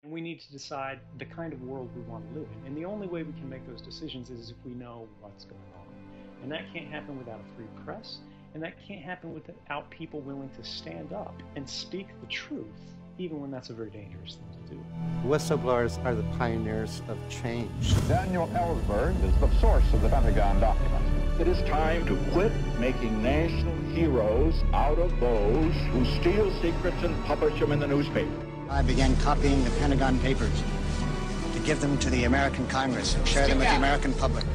We need to decide the kind of world we want to live in. And the only way we can make those decisions is if we know what's going on. And that can't happen without a free press, and that can't happen without people willing to stand up and speak the truth, even when that's a very dangerous thing to do. Whistleblowers are the pioneers of change. Daniel Ellsberg is the source of the Pentagon documents. It is time to quit making national heroes out of those who steal secrets and publish them in the newspaper. I began copying the Pentagon papers to give them to the American Congress and share them with the American public.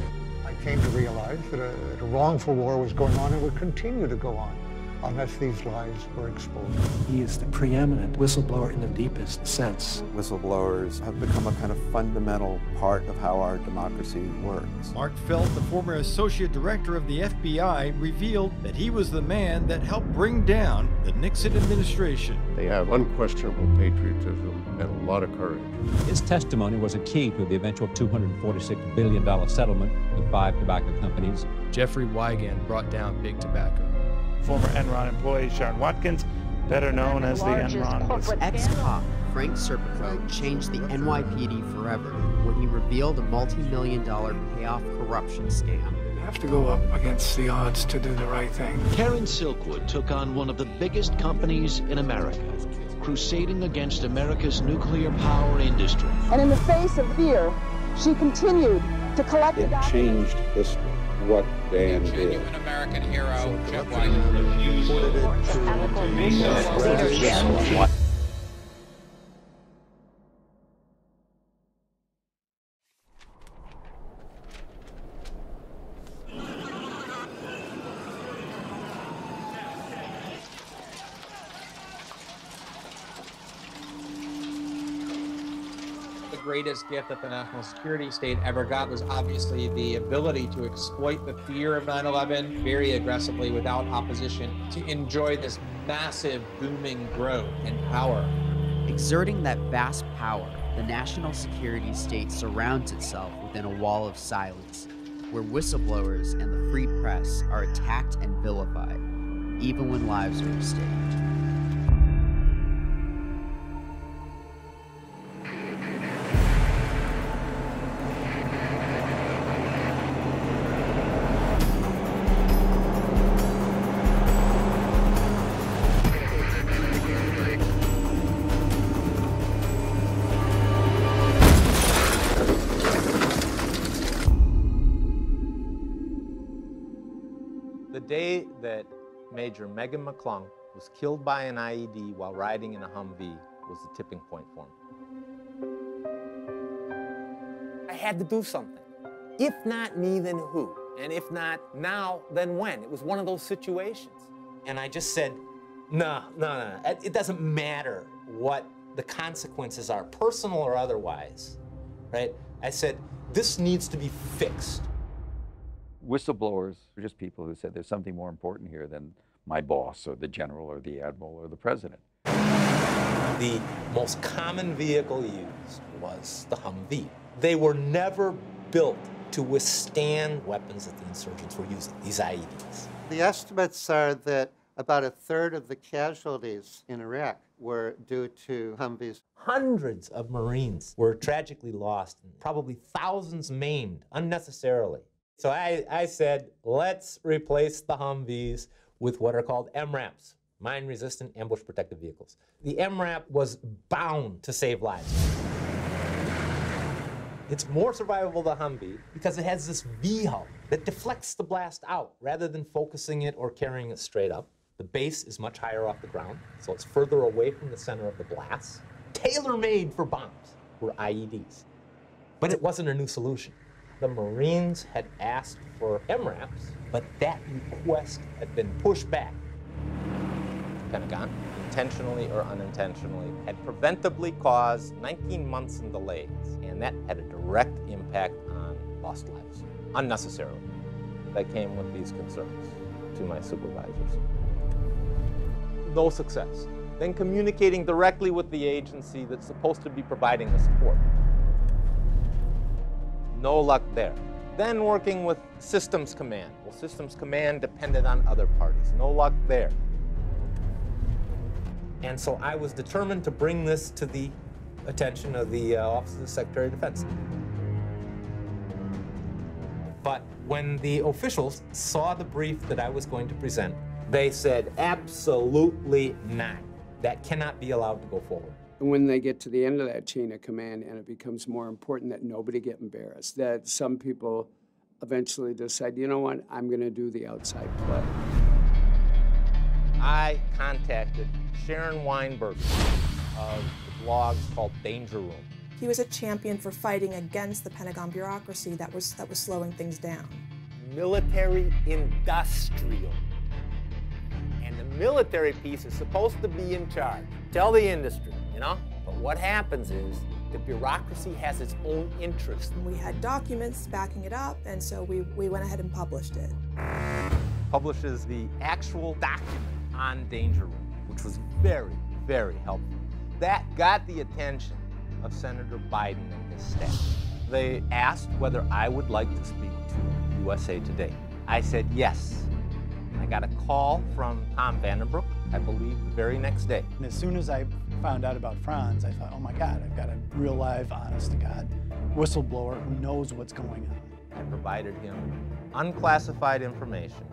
I came to realize that a wrongful war was going on and would continue to go on unless these lies were exposed. He is the preeminent whistleblower in the deepest sense. Whistleblowers have become a kind of fundamental part of how our democracy works. Mark Felt, the former associate director of the FBI, revealed that he was the man that helped bring down the Nixon administration. They have unquestionable patriotism and a lot of courage. His testimony was a key to the eventual $246 billion settlement with 5 tobacco companies. Jeffrey Wigand brought down big tobacco. Former Enron employee Sharon Watkins, better known as the Enron. Ex-cop Frank Serpico changed the NYPD forever when he revealed a multi-million-dollar payoff corruption scam. You have to go up against the odds to do the right thing. Karen Silkwood took on one of the biggest companies in America, crusading against America's nuclear power industry. And in the face of fear, she continued to collect the documents. It changed history. What Dan did. Genuine American hero, Jeff Wigand. The greatest gift that the national security state ever got was obviously the ability to exploit the fear of 9/11 very aggressively without opposition, to enjoy this massive booming growth and power. Exerting that vast power, the national security state surrounds itself within a wall of silence, where whistleblowers and the free press are attacked and vilified, even when lives are at stake. The day that Major Megan McClung was killed by an IED while riding in a Humvee was the tipping point for me. I had to do something. If not me, then who? And if not now, then when? It was one of those situations. And I just said, no. It doesn't matter what the consequences are, personal or otherwise, right? I said, this needs to be fixed. Whistleblowers are just people who said there's something more important here than my boss or the general or the admiral or the president. The most common vehicle used was the Humvee. They were never built to withstand weapons that the insurgents were using, these IEDs. The estimates are that about a third of the casualties in Iraq were due to Humvees. Hundreds of Marines were tragically lost and probably thousands maimed unnecessarily. So I said, let's replace the Humvees with what are called MRAPs, mine-resistant ambush protective vehicles. The MRAP was bound to save lives. It's more survivable than Humvee because it has this V-hull that deflects the blast out rather than focusing it or carrying it straight up. The base is much higher off the ground, so it's further away from the center of the blast. Tailor-made for bombs were IEDs. But it wasn't a new solution. The Marines had asked for MRAPs, but that request had been pushed back. The Pentagon, intentionally or unintentionally, had preventively caused 19 months in delays, and that had a direct impact on lost lives, unnecessarily. I came with these concerns to my supervisors. No success. Then communicating directly with the agency that's supposed to be providing the support. No luck there. Then working with Systems Command. Well, Systems Command depended on other parties. No luck there. And so I was determined to bring this to the attention of the Office of the Secretary of Defense. But when the officials saw the brief that I was going to present, they said, absolutely not. That cannot be allowed to go forward. When they get to the end of that chain of command and it becomes more important that nobody get embarrassed, that some people eventually decide, you know what, I'm going to do the outside play. I contacted Sharon Weinberg of the blog called Danger Room. He was a champion for fighting against the Pentagon bureaucracy that was slowing things down. Military industrial. And the military piece is supposed to be in charge. Tell the industry, you know? But what happens is the bureaucracy has its own interests. We had documents backing it up, and so we went ahead and published it. Publishes the actual document on Danger Room, which was very, very helpful. That got the attention of Senator Biden and his staff. They asked whether I would like to speak to USA Today. I said yes. I got a call from Tom Vandenbroek, I believe, the very next day. And as soon as I found out about Franz, I thought, oh my God, I've got a real live, honest-to-God whistleblower who knows what's going on. I provided him unclassified information,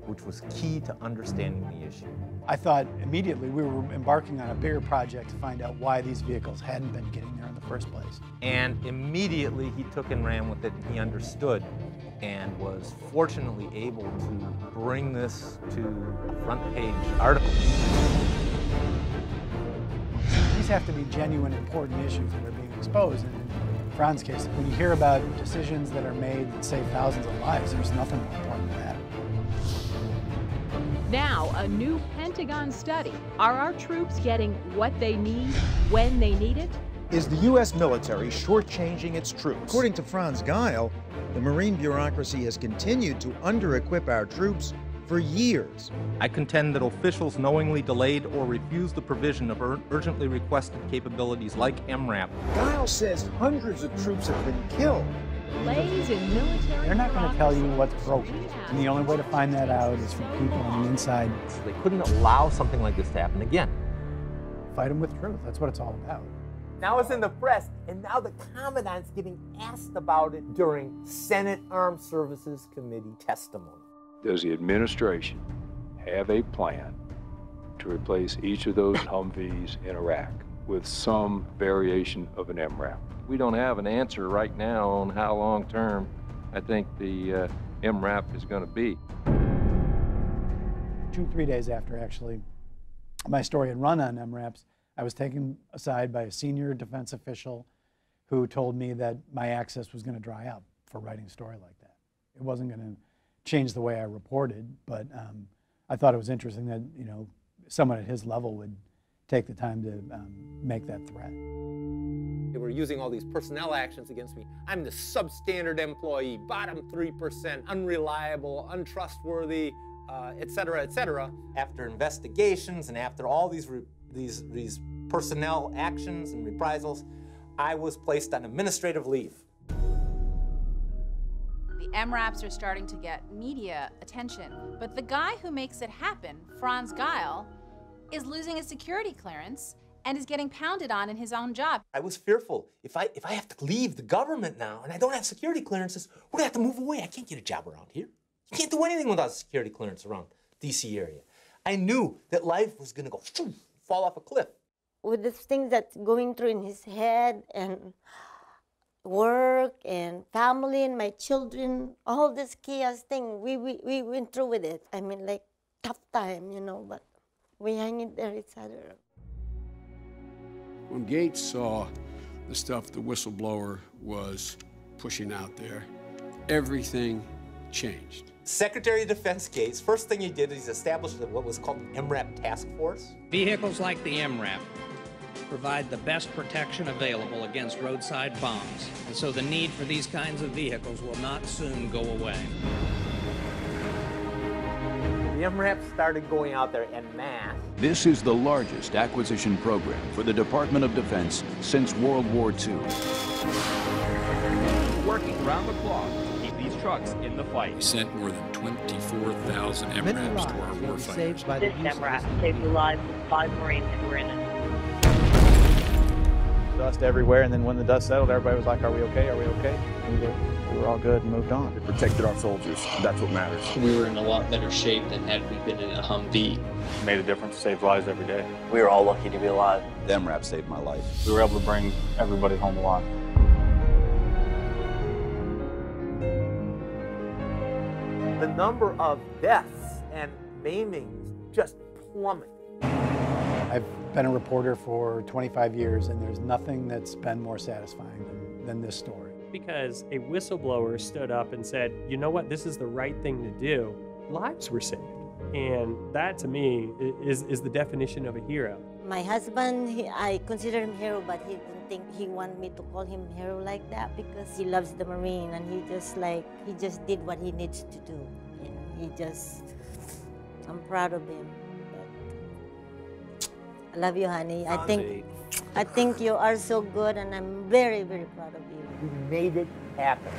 which was key to understanding the issue. I thought immediately we were embarking on a bigger project to find out why these vehicles hadn't been getting there in the first place. And immediately he took and ran with it, and he understood, and was fortunately able to bring this to a front-page article. These have to be genuine, important issues that are being exposed. And in Franz's case, when you hear about decisions that are made that save thousands of lives, there's nothing more important than that. Now, a new Pentagon study. Are our troops getting what they need when they need it? Is the U.S. military shortchanging its troops? According to Franz Geil, the Marine bureaucracy has continued to under-equip our troops for years. I contend that officials knowingly delayed or refused the provision of urgently requested capabilities like MRAP. Geil says hundreds of troops have been killed. Delays in military. They're not going to tell you what's broken. And the only way to find that out is from people on the inside. They couldn't allow something like this to happen again. Fight them with truth. That's what it's all about. Now it's in the press, and now the Commandant's getting asked about it during Senate Armed Services Committee testimony. Does the administration have a plan to replace each of those Humvees in Iraq with some variation of an MRAP? We don't have an answer right now on how long-term I think the MRAP is going to be. 2-3 days after actually my story had run on MRAPs, I was taken aside by a senior defense official who told me that my access was going to dry up for writing a story like that. It wasn't going to change the way I reported, but I thought it was interesting that, you know, someone at his level would take the time to make that threat. They were using all these personnel actions against me. I'm the substandard employee, bottom 3%, unreliable, untrustworthy, et cetera, et cetera. After investigations and after all these personnel actions and reprisals, I was placed on administrative leave. The MRAPs are starting to get media attention, but the guy who makes it happen, Franz Geil, is losing his security clearance and is getting pounded on in his own job. I was fearful. If I have to leave the government now and I don't have security clearances, we're gonna have to move away. I can't get a job around here. You can't do anything without security clearance around DC area. I knew that life was gonna go fall off a cliff. With the things that's going through in his head and work and family and my children, all this chaos thing, we went through with it. I mean, like, tough time, you know, but we hang in there each other. When Gates saw the stuff the whistleblower was pushing out there, everything changed. Secretary of Defense Gates, first thing he did is establish what was called the MRAP task force. Vehicles like the MRAP provide the best protection available against roadside bombs, and so the need for these kinds of vehicles will not soon go away. The MRAP started going out there en masse. This is the largest acquisition program for the Department of Defense since World War II. Working around the clock to keep these trucks in the fight. We sent more than 24,000 MRAPs to our warfighters. This MRAP saved the lives of 5 Marines who were in it. The dust everywhere, and then when the dust settled, everybody was like, are we okay? Are we okay? And we were all good and moved on. They protected our soldiers. That's what matters. We were in a lot better shape than had we been in a Humvee. Made a difference, saved lives every day. We were all lucky to be alive. The MRAP saved my life. We were able to bring everybody home alive. The number of deaths and maimings just plummeted. I've been a reporter for 25 years, and there's nothing that's been more satisfying than this story. Because a whistleblower stood up and said, you know what, this is the right thing to do. Lives were saved. And that, to me, is the definition of a hero. My husband, I consider him hero, but he didn't think he wanted me to call him hero like that because he loves the Marine, and he just did what he needs to do. I'm proud of him. I love you, honey. I think you are so good, and I'm very, very proud of you. We made it happen.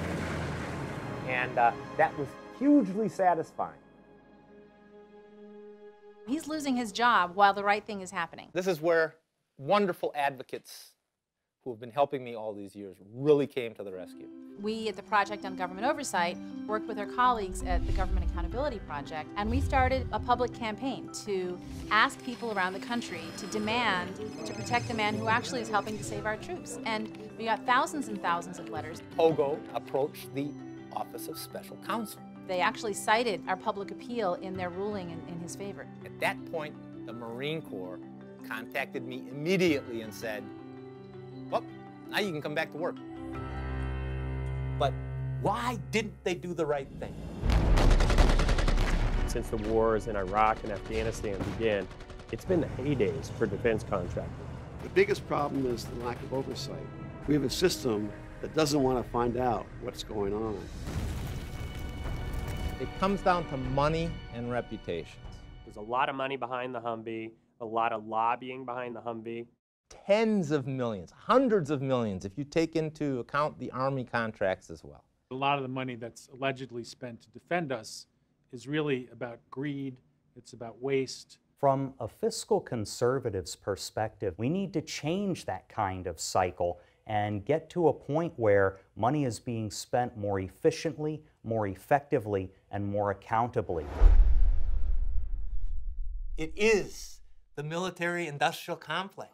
And that was hugely satisfying. He's losing his job while the right thing is happening. This is where wonderful advocates who have been helping me all these years really came to the rescue. We at the Project on Government Oversight worked with our colleagues at the Government Accountability Project, and we started a public campaign to ask people around the country to demand to protect the man who actually is helping to save our troops. And we got thousands and thousands of letters. POGO approached the Office of Special Counsel. They actually cited our public appeal in their ruling in his favor. At that point, the Marine Corps contacted me immediately and said, well, now you can come back to work. But why didn't they do the right thing? Since the wars in Iraq and Afghanistan began, it's been the heydays for defense contracting. The biggest problem is the lack of oversight. We have a system that doesn't want to find out what's going on. It comes down to money and reputations. There's a lot of money behind the Humvee, a lot of lobbying behind the Humvee. Tens of millions, hundreds of millions, if you take into account the Army contracts as well. A lot of the money that's allegedly spent to defend us is really about greed, it's about waste. From a fiscal conservative's perspective, we need to change that kind of cycle and get to a point where money is being spent more efficiently, more effectively, and more accountably. It is the military-industrial complex.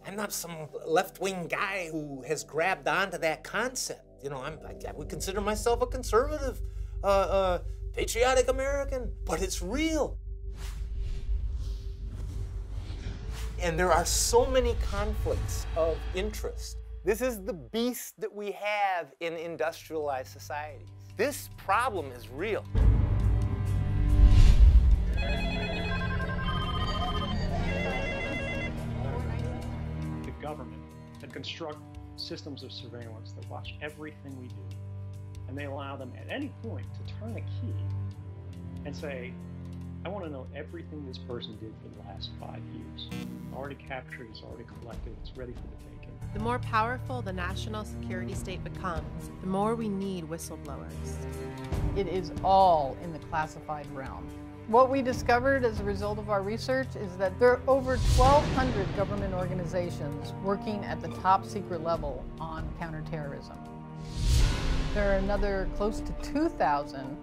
I'm not some left-wing guy who has grabbed onto that concept. You know, I would consider myself a conservative, patriotic American, but it's real. And there are so many conflicts of interest. This is the beast that we have in industrialized societies. This problem is real. Government and construct systems of surveillance that watch everything we do. And they allow them at any point to turn a key and say, I want to know everything this person did for the last 5 years. It's already captured, it's already collected, it's ready for the taking. The more powerful the national security state becomes, the more we need whistleblowers. It is all in the classified realm. What we discovered as a result of our research is that there are over 1,200 government organizations working at the top secret level on counterterrorism. There are another close to 2,000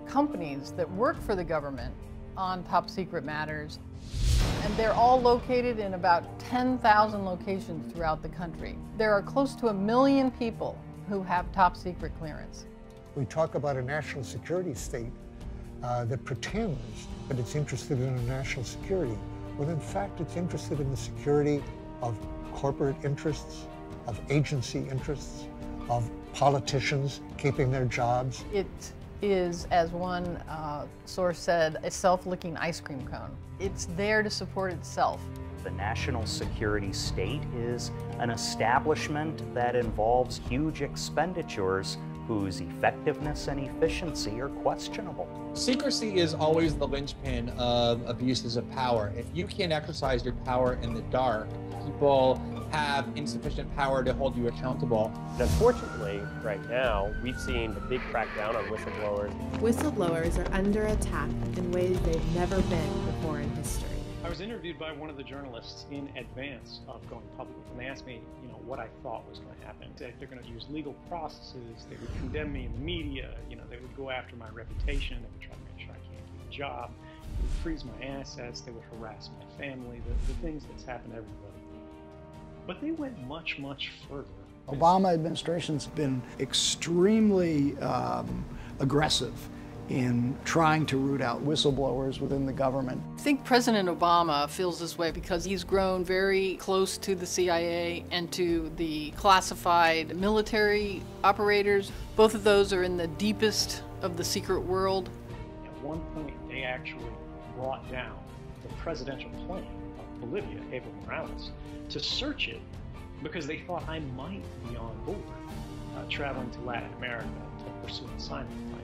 companies that work for the government on top secret matters, and they're all located in about 10,000 locations throughout the country. There are close to 1 million people who have top secret clearance. We talk about a national security state that pretends that it's interested in a national security, when in fact it's interested in the security of corporate interests, of agency interests, of politicians keeping their jobs. It is, as one source said, a self-licking ice cream cone. It's there to support itself. The national security state is an establishment that involves huge expenditures whose effectiveness and efficiency are questionable. Secrecy is always the linchpin of abuses of power. If you can't exercise your power in the dark, people have insufficient power to hold you accountable. And unfortunately, right now, we've seen a big crackdown on whistleblowers. Whistleblowers are under attack in ways they've never been before in history. I was interviewed by one of the journalists in advance of going public, and they asked me, what I thought was going to happen. They said they're going to use legal processes, they would condemn me in the media, they would go after my reputation, they would try to make sure I can't keep a job, they would freeze my assets, they would harass my family, the things that's happened to everybody. But they went much, much further. Obama administration's been extremely aggressive in trying to root out whistleblowers within the government. I think President Obama feels this way because he's grown very close to the CIA and to the classified military operators. Both of those are in the deepest of the secret world. At one point, they actually brought down the presidential plane of Bolivia, Evo Morales, to search it because they thought I might be on board, traveling to Latin America to pursue an assignment plan.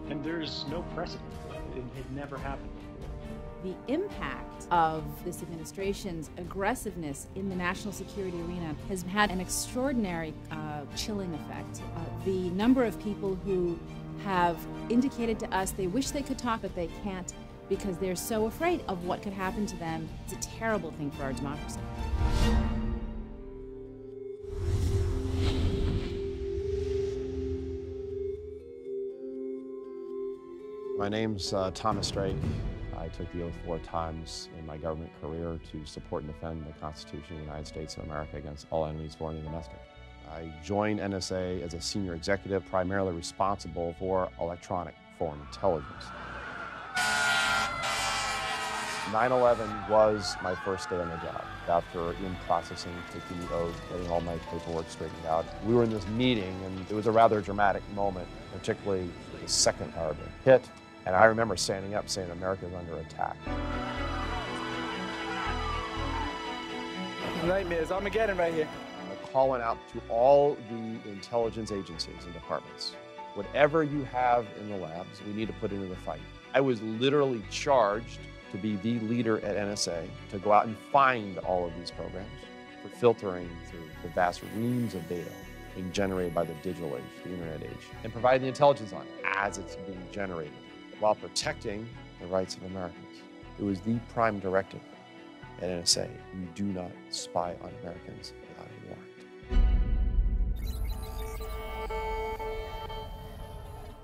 And there's no precedent for it. It had never happened before. The impact of this administration's aggressiveness in the national security arena has had an extraordinary chilling effect. The number of people who have indicated to us they wish they could talk, but they can't because they're so afraid of what could happen to them. It's a terrible thing for our democracy. My name's Thomas Drake. I took the oath 4 times in my government career to support and defend the Constitution of the United States of America against all enemies, foreign and domestic. I joined NSA as a senior executive, primarily responsible for electronic foreign intelligence. 9/11 was my first day on the job. After in-processing, taking the oath, getting all my paperwork straightened out, we were in this meeting, and it was a rather dramatic moment, particularly the second hour hit. And I remember standing up saying, America's under attack. Nightmares, Armageddon right here. I'm calling out to all the intelligence agencies and departments. Whatever you have in the labs, we need to put into the fight. I was literally charged to be the leader at NSA, to go out and find all of these programs for filtering through the vast reams of data being generated by the digital age, the internet age, and provide the intelligence on it as it's being generated, while protecting the rights of Americans. It was the prime directive at NSA. You do not spy on Americans without a warrant.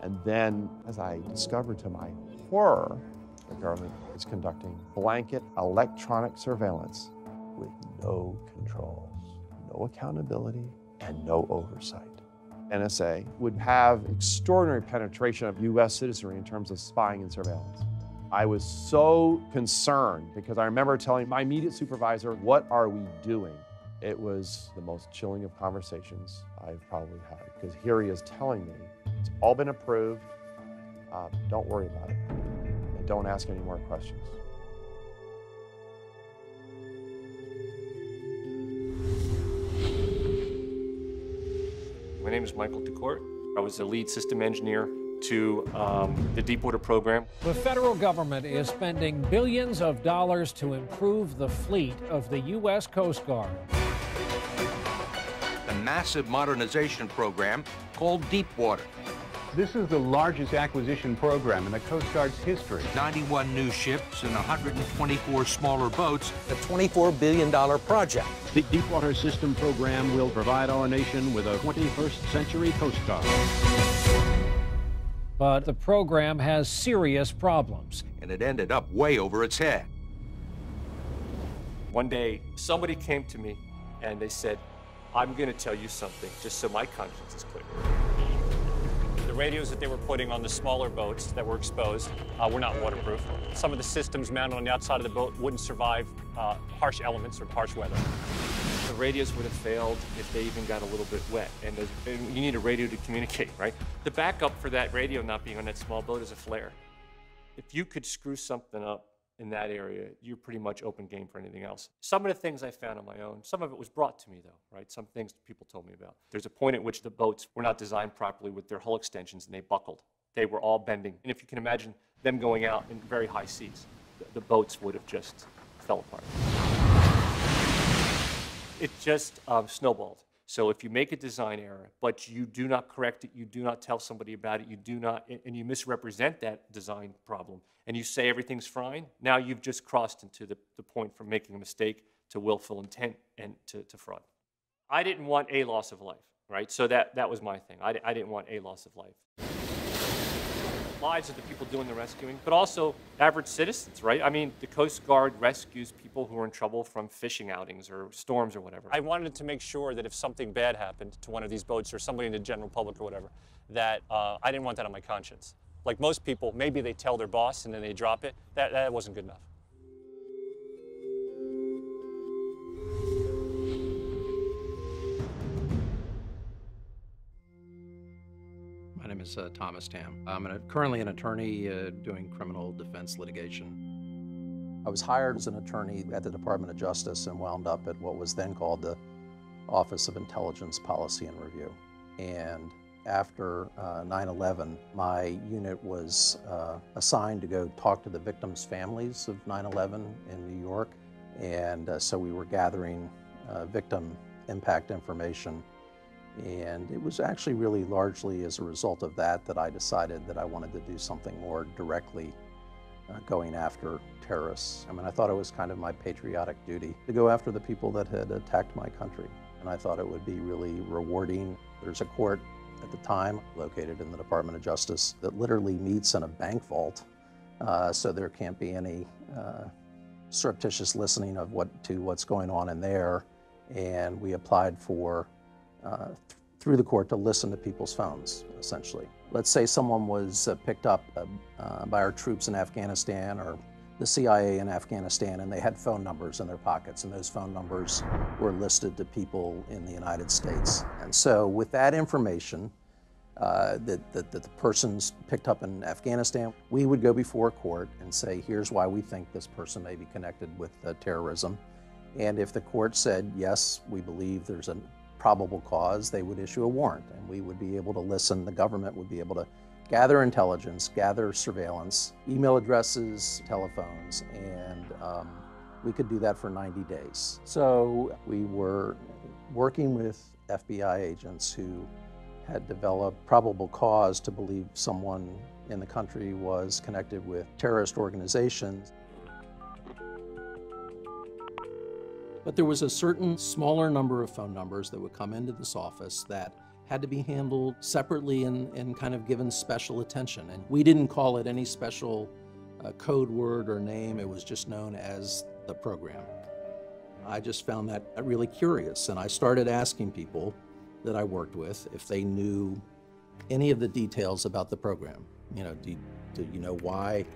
And then, as I discovered to my horror, the government is conducting blanket electronic surveillance with no controls, no accountability, and no oversight. NSA would have extraordinary penetration of U.S. citizenry in terms of spying and surveillance. I was so concerned because I remember telling my immediate supervisor, what are we doing? It was the most chilling of conversations I've probably had, because here he is telling me, it's all been approved, don't worry about it, and don't ask any more questions. My name is Michael DeCourt. I was the lead system engineer to the Deepwater program. The federal government is spending billions of dollars to improve the fleet of the U.S. Coast Guard. A massive modernization program called Deepwater. This is the largest acquisition program in the Coast Guard's history. 91 new ships and 124 smaller boats. A $24 billion project. The Deepwater System program will provide our nation with a 21st century Coast Guard. But the program has serious problems. And it ended up way over its head. One day, somebody came to me and they said, I'm going to tell you something, just so my conscience is clear. The radios that they were putting on the smaller boats that were exposed were not waterproof. Some of the systems mounted on the outside of the boat wouldn't survive harsh elements or harsh weather. The radios would have failed if they even got a little bit wet. And you need a radio to communicate, right? The backup for that radio not being on that small boat is a flare. If you could screw something up in that area, you're pretty much open game for anything else. Some of the things I found on my own, some of it was brought to me though, right? Some things people told me about. There's a point at which the boats were not designed properly with their hull extensions and they buckled. They were all bending. And if you can imagine them going out in very high seas, the boats would have just fell apart. It just snowballed. So if you make a design error, but you do not correct it, you do not tell somebody about it, you do not, and you misrepresent that design problem, and you say everything's fine, now you've just crossed into the point from making a mistake to willful intent and to fraud. I didn't want a loss of life, right? So that was my thing. I didn't want a loss of life. Lives of the people doing the rescuing, but also average citizens, right? I mean, the Coast Guard rescues people who are in trouble from fishing outings or storms or whatever. I wanted to make sure that if something bad happened to one of these boats or somebody in the general public or whatever, that I didn't want that on my conscience. Like most people, maybe they tell their boss and then they drop it. That wasn't good enough. My name is Thomas Tam. I'm currently an attorney doing criminal defense litigation. I was hired as an attorney at the Department of Justice and wound up at what was then called the Office of Intelligence Policy and Review. And after 9/11, my unit was assigned to go talk to the victims' families of 9/11 in New York. And so we were gathering victim impact information. And it was actually really largely as a result of that I decided that I wanted to do something more directly going after terrorists. I mean, I thought it was kind of my patriotic duty to go after the people that had attacked my country. And I thought it would be really rewarding. There's a court at the time located in the Department of Justice that literally meets in a bank vault, so there can't be any surreptitious listening of what's going on in there. And we applied for through the court to listen to people's phones, essentially. Let's say someone was picked up by our troops in Afghanistan or the CIA in Afghanistan, and they had phone numbers in their pockets, and those phone numbers were listed to people in the United States. And so with that information that the person's picked up in Afghanistan, we would go before court and say, here's why we think this person may be connected with terrorism. And if the court said, yes, we believe there's a probable cause, they would issue a warrant, and we would be able to listen. The government would be able to gather intelligence, gather surveillance, email addresses, telephones, and we could do that for 90 days. So we were working with FBI agents who had developed probable cause to believe someone in the country was connected with terrorist organizations. But there was a certain smaller number of phone numbers that would come into this office that had to be handled separately and kind of given special attention. And we didn't call it any special code word or name. It was just known as the program. I just found that really curious, and I started asking people that I worked with if they knew any of the details about the program. You know, do you know why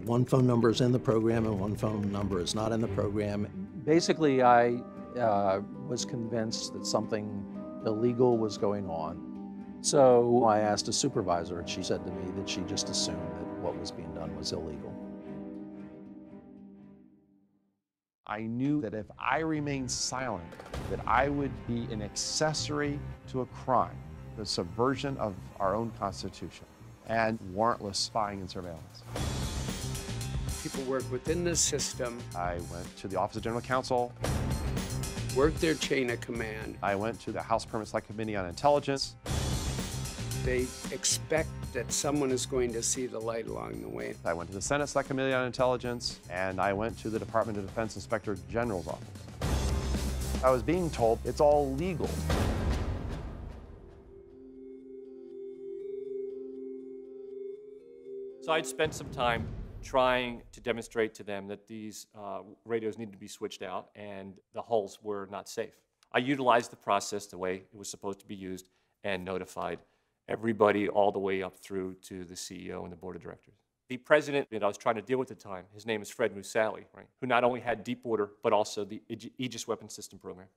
one phone number is in the program and one phone number is not in the program? Basically, I was convinced that something illegal was going on. So I asked a supervisor, and she said to me that she just assumed that what was being done was illegal. I knew that if I remained silent, that I would be an accessory to a crime, the subversion of our own Constitution, and warrantless spying and surveillance. People work within the system. I went to the Office of General Counsel. Work their chain of command. I went to the House Permanent Select Committee on Intelligence. They expect that someone is going to see the light along the way. I went to the Senate Select Committee on Intelligence, and I went to the Department of Defense Inspector General's office. I was being told it's all legal. So I'd spent some time trying to demonstrate to them that these radios needed to be switched out and the hulls were not safe. I utilized the process the way it was supposed to be used and notified everybody all the way up through to the CEO and the board of directors. The president that I was trying to deal with at the time, his name is Fred Musali, right, who not only had Deepwater, but also the Aegis Weapon System program.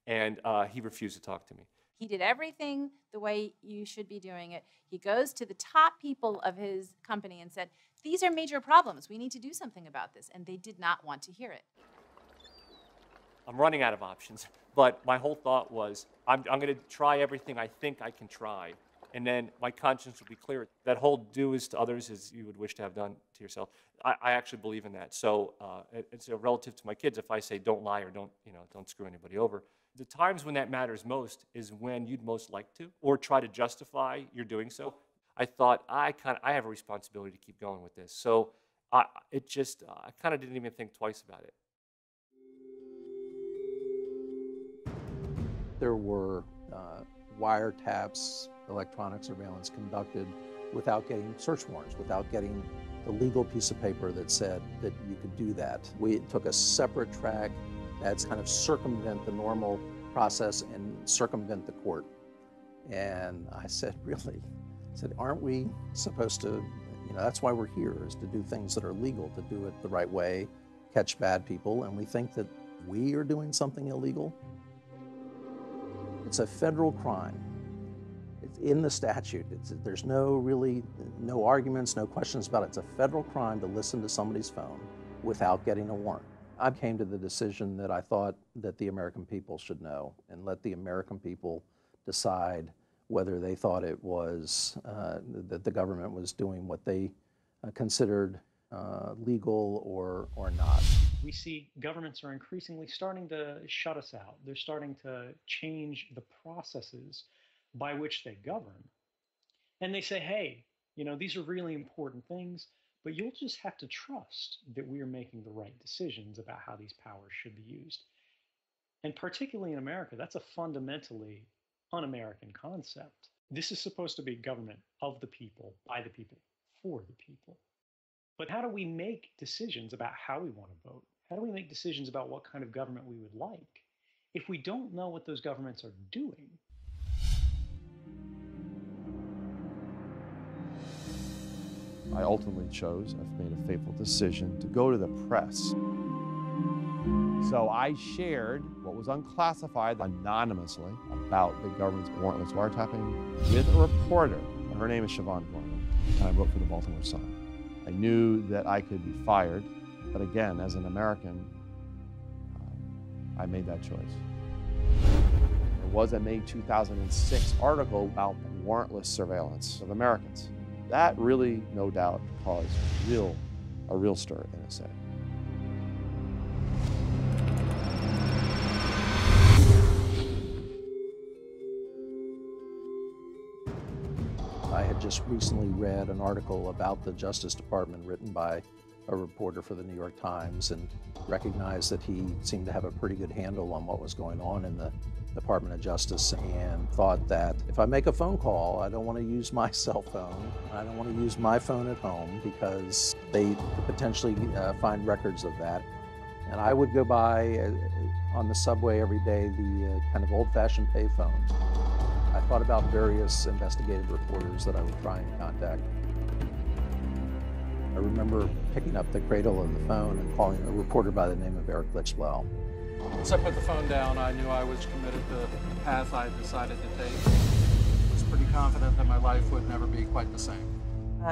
And he refused to talk to me. He did everything the way you should be doing it. He goes to the top people of his company and said, these are major problems. We need to do something about this. And they did not want to hear it. I'm running out of options. But my whole thought was, I'm going to try everything I think I can try and then my conscience will be clear. That whole do as to others as you would wish to have done to yourself, I actually believe in that. So it's relative to my kids. If I say don't lie or don't screw anybody over, the times when that matters most is when you'd most like to, or try to justify your doing so. I thought I have a responsibility to keep going with this. So I kind of didn't even think twice about it. There were wiretaps, electronic surveillance conducted without getting search warrants, without getting the legal piece of paper that said that you could do that. We took a separate track that's kind of circumvent the normal process and circumvent the court. And I said, really? I said, aren't we supposed to, that's why we're here, is to do things that are legal, to do it the right way, catch bad people, and we think that we are doing something illegal? It's a federal crime. It's in the statute. There's no arguments, no questions about it. It's a federal crime to listen to somebody's phone without getting a warrant. I came to the decision that I thought that the American people should know, and let the American people decide whether they thought it was, that the government was doing what they considered legal or not. We see governments are increasingly starting to shut us out. They're starting to change the processes by which they govern. And they say, hey, these are really important things, but you'll just have to trust that we are making the right decisions about how these powers should be used. And particularly in America, that's a fundamentally un-American concept. This is supposed to be government of the people, by the people, for the people. But how do we make decisions about how we want to vote? How do we make decisions about what kind of government we would like if we don't know what those governments are doing? I ultimately chose, I've made a fateful decision, to go to the press. So I shared what was unclassified anonymously about the government's warrantless wiretapping with a reporter. Her name is Siobhan Gorman, and I wrote for the Baltimore Sun. I knew that I could be fired, but again, as an American, I made that choice. There was a May 2006 article about the warrantless surveillance of Americans. That really, no doubt, caused a real stir in NSA. I had just recently read an article about the Justice Department written by a reporter for the New York Times, and recognized that he seemed to have a pretty good handle on what was going on in the Department of Justice, and thought that if I make a phone call, I don't want to use my cell phone. I don't want to use my phone at home because they could potentially find records of that. And I would go by on the subway every day the kind of old-fashioned payphone. I thought about various investigative reporters that I would try and contact. I remember picking up the cradle of the phone and calling a reporter by the name of Eric Lichblau. Once I put the phone down, I knew I was committed to the path I decided to take. I was pretty confident that my life would never be quite the same.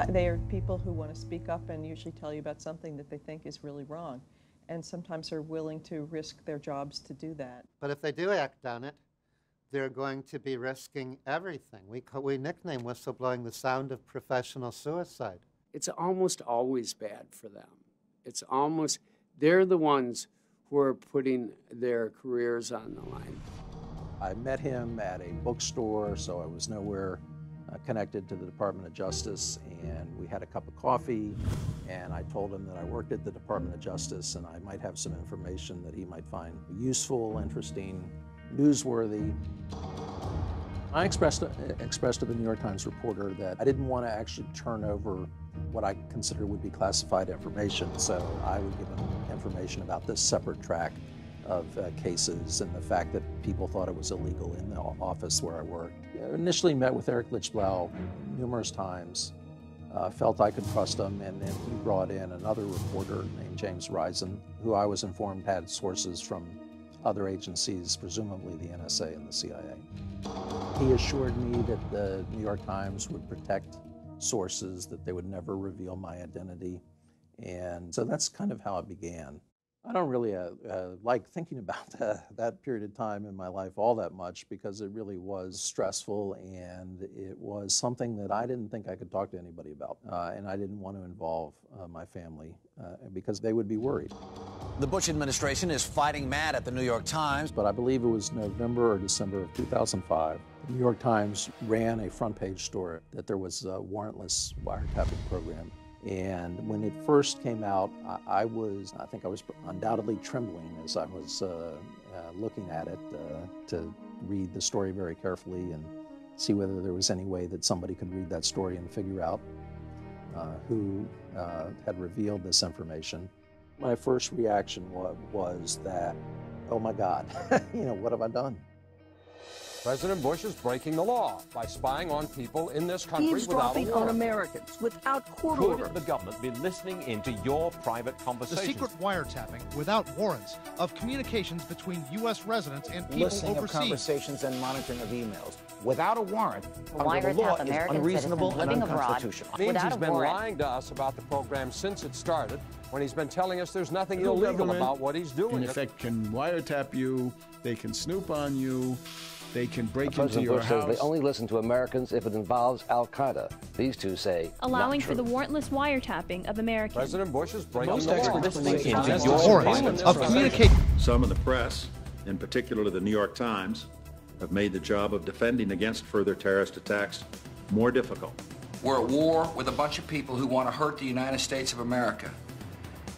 They are people who want to speak up and usually tell you about something that they think is really wrong. And sometimes are willing to risk their jobs to do that. But if they do act on it, they're going to be risking everything. We nickname whistleblowing the sound of professional suicide. It's almost always bad for them. They're the ones who are putting their careers on the line. I met him at a bookstore, so I was nowhere connected to the Department of Justice, and we had a cup of coffee, and I told him that I worked at the Department of Justice and I might have some information that he might find useful, interesting, newsworthy. I expressed to the New York Times reporter that I didn't want to actually turn over what I considered would be classified information, so I would give him information about this separate track of cases and the fact that people thought it was illegal in the office where I worked. I initially met with Eric Lichblau numerous times, felt I could trust him, and then he brought in another reporter named James Risen, who I was informed had sources from other agencies, presumably the NSA and the CIA. He assured me that the New York Times would protect sources, that they would never reveal my identity, and so that's kind of how it began. I don't really like thinking about that period of time in my life all that much because it really was stressful and it was something that I didn't think I could talk to anybody about. And I didn't want to involve my family because they would be worried. The Bush administration is fighting mad at the New York Times. But I believe it was November or December of 2005. The New York Times ran a front page story that there was a warrantless wiretapping program. And when it first came out, I think I was undoubtedly trembling as I was looking at it to read the story very carefully and see whether there was any way that somebody could read that story and figure out who had revealed this information. My first reaction was that, oh my God, what have I done? President Bush is breaking the law by spying on people in this country without a eavesdropping warrant. on Americans without court order. Could the government be listening into your private The conversations? secret wiretapping, without warrants, of communications between U.S. residents and people Listening overseas. of conversations and monitoring of emails without a warrant under the wiretap law is American unreasonable and citizens living abroad unconstitutional. It means he's been lying to us about the program since it started, when he's been telling us there's nothing illegal about what he's doing. In effect, can wiretap you, they can snoop on you, they can break into President your Bush house. says they only listen to Americans if it involves al-Qaeda. These two say allowing not for true. the warrantless wiretapping of Americans. President Bush is breaking Most the law. experts Listening into into your your private of communication. Some of the press, in particular the New York Times, have made the job of defending against further terrorist attacks more difficult. We're at war with a bunch of people who want to hurt the United States of America.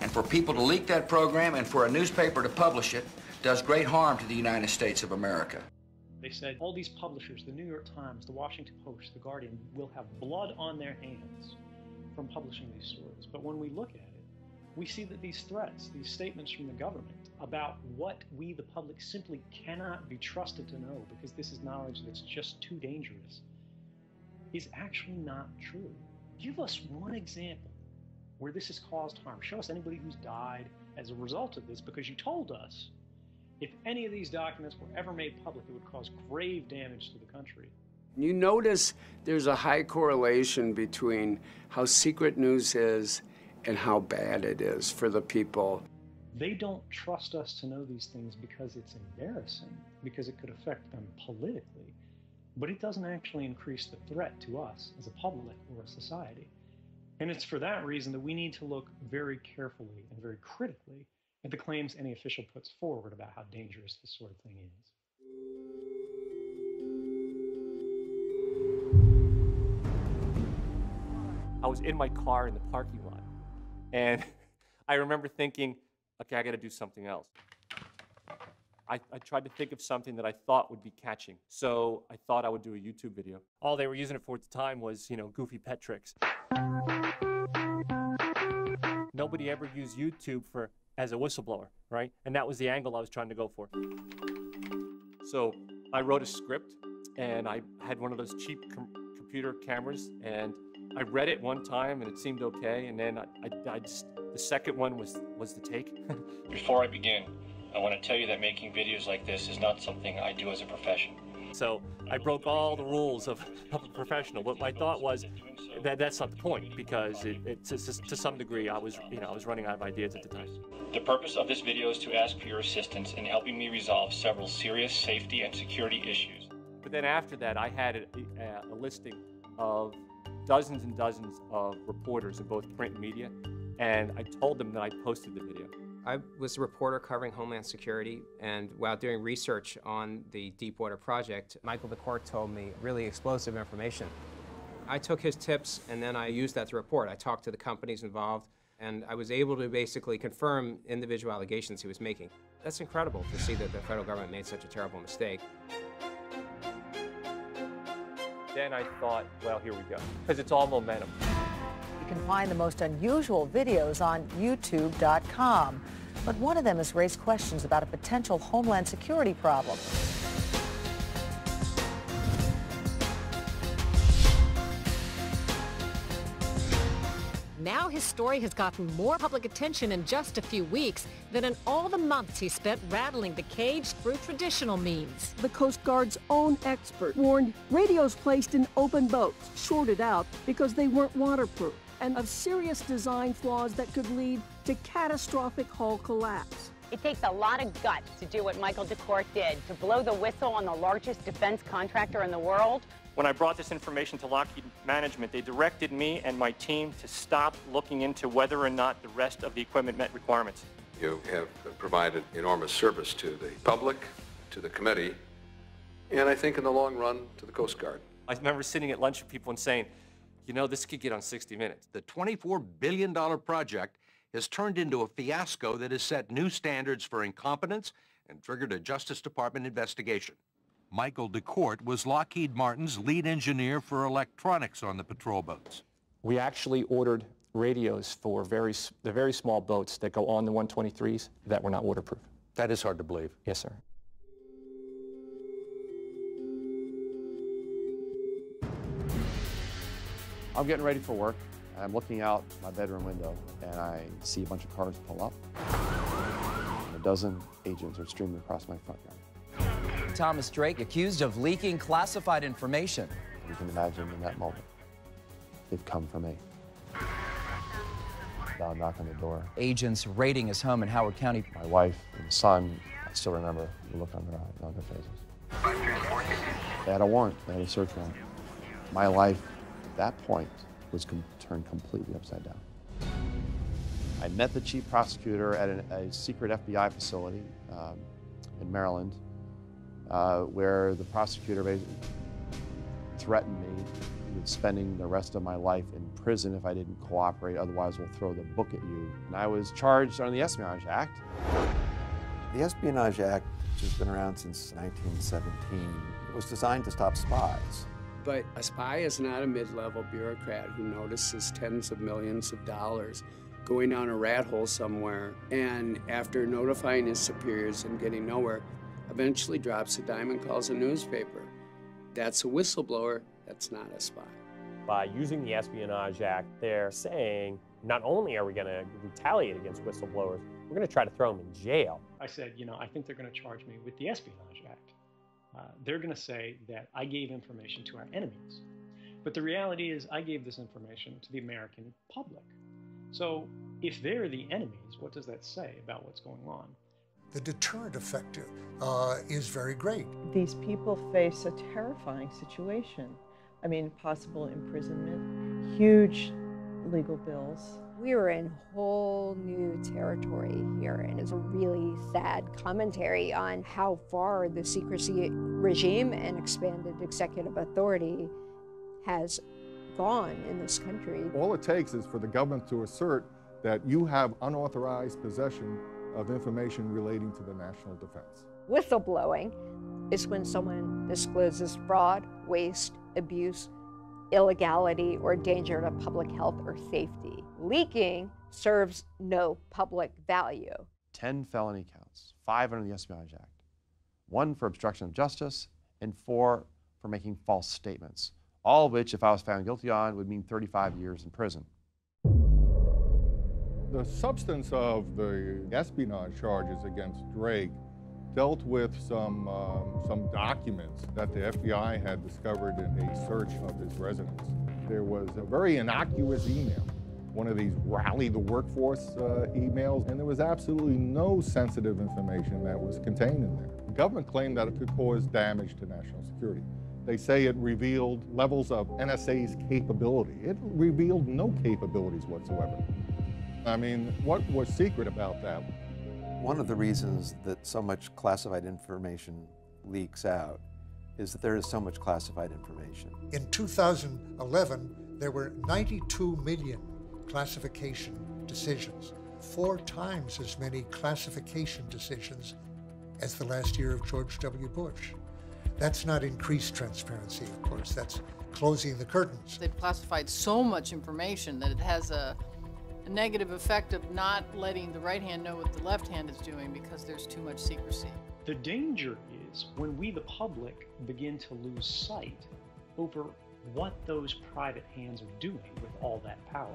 And for people to leak that program and for a newspaper to publish it does great harm to the United States of America. They said all these publishers, the New York Times, the Washington Post, the Guardian, will have blood on their hands from publishing these stories. But when we look at it, we see that these threats, these statements from the government about what we, the public, simply cannot be trusted to know because this is knowledge that's just too dangerous, is actually not true. Give us one example where this has caused harm. Show us anybody who's died as a result of this, because you told us if any of these documents were ever made public, it would cause grave damage to the country. You notice there's a high correlation between how secret news is and how bad it is for the people. They don't trust us to know these things because it's embarrassing, because it could affect them politically, but it doesn't actually increase the threat to us as a public or a society. And it's for that reason that we need to look very carefully and very critically at the claims any official puts forward about how dangerous this sort of thing is. I was in my car in the parking lot, and I remember thinking, okay, I got to do something else. I tried to think of something that I thought would be catching, so I thought I would do a YouTube video. All they were using it for at the time was, goofy pet tricks. Nobody ever used YouTube as a whistleblower, right? And that was the angle I was trying to go for. So I wrote a script, and I had one of those cheap computer cameras, and I read it one time, and it seemed okay, and then the second one was the take. Before I begin, I want to tell you that making videos like this is not something I do as a profession. So I broke all the rules of a professional, but my thought was that's not the point, because to some degree I was running out of ideas at the time. The purpose of this video is to ask for your assistance in helping me resolve several serious safety and security issues. But then after that, I had a listing of dozens and dozens of reporters in both print and media, and I told them that I posted the video. I was a reporter covering Homeland Security, and while doing research on the Deepwater project, Michael McCourt told me really explosive information. I took his tips, and then I used that to report. I talked to the companies involved, and I was able to basically confirm individual allegations he was making. That's incredible to see that the federal government made such a terrible mistake. Then I thought, well, here we go, because it's all momentum. You can find the most unusual videos on YouTube.com, but one of them has raised questions about a potential Homeland Security problem. Now his story has gotten more public attention in just a few weeks than in all the months he spent rattling the cage through traditional means. The Coast Guard's own expert warned radios placed in open boats shorted out because they weren't waterproof. and of serious design flaws that could lead to catastrophic hull collapse. It takes a lot of guts to do what Michael DeCourt did, to blow the whistle on the largest defense contractor in the world. When I brought this information to Lockheed management, they directed me and my team to stop looking into whether or not the rest of the equipment met requirements. You have provided enormous service to the public, to the committee, and I think in the long run to the Coast Guard. I remember sitting at lunch with people and saying, you know, this could get on 60 Minutes. The $24 billion project has turned into a fiasco that has set new standards for incompetence and triggered a Justice Department investigation. Michael DeCourt was Lockheed Martin's lead engineer for electronics on the patrol boats. We actually ordered radios for the very small boats that go on the 123s that were not waterproof. That is hard to believe. Yes, sir. I'm getting ready for work. I'm looking out my bedroom window, and I see a bunch of cars pull up. And a dozen agents are streaming across my front yard. Thomas Drake accused of leaking classified information. You can imagine in that moment, they've come for me. I'll knock on the door. Agents raiding his home in Howard County. My wife and son, I still remember the look on their faces. They had a warrant, they had a search warrant. My life at that point was turned completely upside down. I met the chief prosecutor at a secret FBI facility in Maryland, where the prosecutor basically threatened me with spending the rest of my life in prison if I didn't cooperate, otherwise we'll throw the book at you. And I was charged under the Espionage Act. The Espionage Act, which has been around since 1917, was designed to stop spies. But a spy is not a mid-level bureaucrat who notices tens of millions of dollars going down a rat hole somewhere, and after notifying his superiors and getting nowhere, eventually drops a dime and calls a newspaper. That's a whistleblower, that's not a spy. By using the Espionage Act, they're saying not only are we going to retaliate against whistleblowers, we're going to try to throw them in jail. I said, you know, I think they're going to charge me with the Espionage Act. They're going to say that I gave information to our enemies. But the reality is I gave this information to the American public. So if they're the enemies, what does that say about what's going on? The deterrent effect is very great. These people face a terrifying situation. I mean, possible imprisonment, huge legal bills. We were in whole new territory here, and it's a really sad commentary on how far the secrecy regime and expanded executive authority has gone in this country. All it takes is for the government to assert that you have unauthorized possession of information relating to the national defense. Whistleblowing is when someone discloses fraud, waste, abuse, illegality, or danger to public health or safety. Leaking serves no public value. 10 felony counts, 5 under the Espionage Act, 1 for obstruction of justice, and 4 for making false statements, all of which, if I was found guilty on, would mean 35 years in prison. The substance of the espionage charges against Drake dealt with some documents that the FBI had discovered in a search of his residence. There was a very innocuous email, one of these rally the workforce emails, and there was absolutely no sensitive information that was contained in there. The government claimed that it could cause damage to national security. They say it revealed levels of NSA's capability. It revealed no capabilities whatsoever. I mean, what was secret about that? One of the reasons that so much classified information leaks out is that there is so much classified information. In 2011, there were 92 million classification decisions, 4 times as many classification decisions as the last year of George W. Bush. That's not increased transparency, of course, that's closing the curtains. They've classified so much information that it has a negative effect of not letting the right hand know what the left hand is doing because there's too much secrecy. The danger is when we, the public, begin to lose sight over what those private hands are doing with all that power.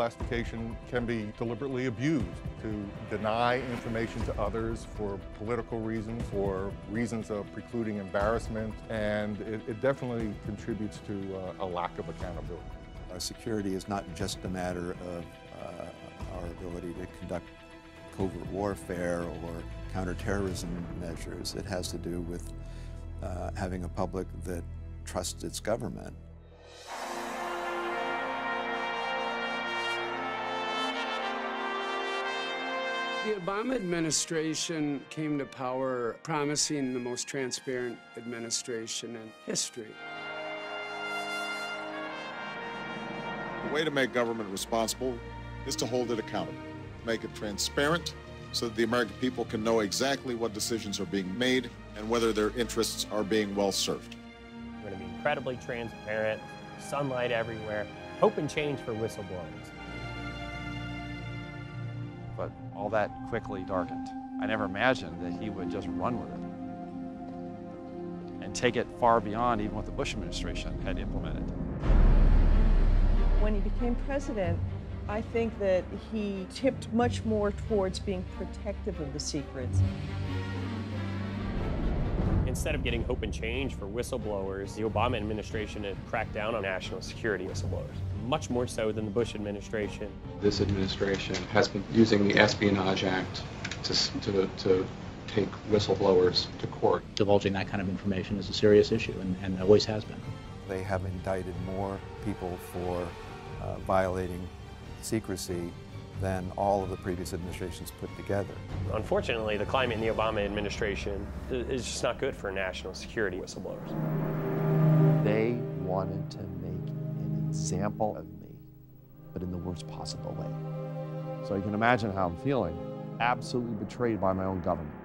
declassification can be deliberately abused to deny information to others for political reasons, for reasons of precluding embarrassment, and it definitely contributes to a lack of accountability. Our security is not just a matter of our ability to conduct covert warfare or counterterrorism measures. It has to do with having a public that trusts its government. The Obama administration came to power promising the most transparent administration in history. The way to make government responsible is to hold it accountable, make it transparent so that the American people can know exactly what decisions are being made and whether their interests are being well served. We're going to be incredibly transparent, sunlight everywhere, hope and change for whistleblowers. But all that quickly darkened. I never imagined that he would just run with it and take it far beyond even what the Bush administration had implemented. When he became president, I think that he tipped much more towards being protective of the secrets. Instead of getting hope and change for whistleblowers, the Obama administration had cracked down on national security whistleblowers, much more so than the Bush administration. This administration has been using the Espionage Act to take whistleblowers to court. Divulging that kind of information is a serious issue, and always has been. They have indicted more people for violating secrecy than all of the previous administrations put together. Unfortunately, the climate in the Obama administration is just not good for national security whistleblowers. They wanted to make an example of me, but in the worst possible way. So you can imagine how I'm feeling, absolutely betrayed by my own government.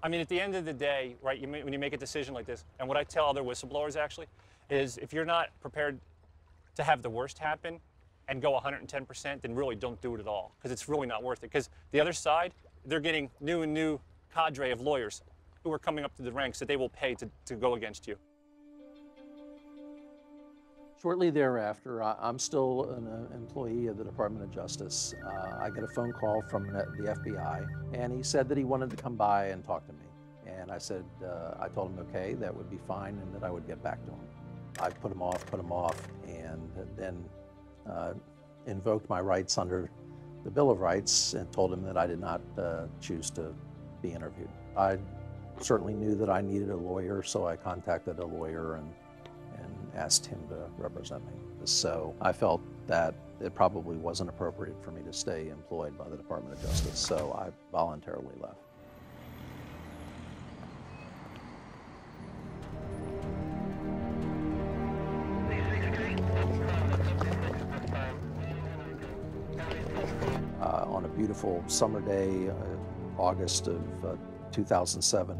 I mean, at the end of the day, right, when you make a decision like this, and what I tell other whistleblowers actually, is if you're not prepared to have the worst happen and go 110%, then really don't do it at all, because it's really not worth it. Because the other side, they're getting new cadre of lawyers who are coming up to the ranks that they will pay to go against you. Shortly thereafter, I'm still an employee of the Department of Justice. I get a phone call from the FBI, and he said that he wanted to come by and talk to me. And I said, I told him, okay, that would be fine, and that I would get back to him. I put him off, and then invoked my rights under the Bill of Rights and told him that I did not choose to be interviewed. I certainly knew that I needed a lawyer, so I contacted a lawyer and asked him to represent me. So I felt that it probably wasn't appropriate for me to stay employed by the Department of Justice, so I voluntarily left. On a beautiful summer day, August of 2007,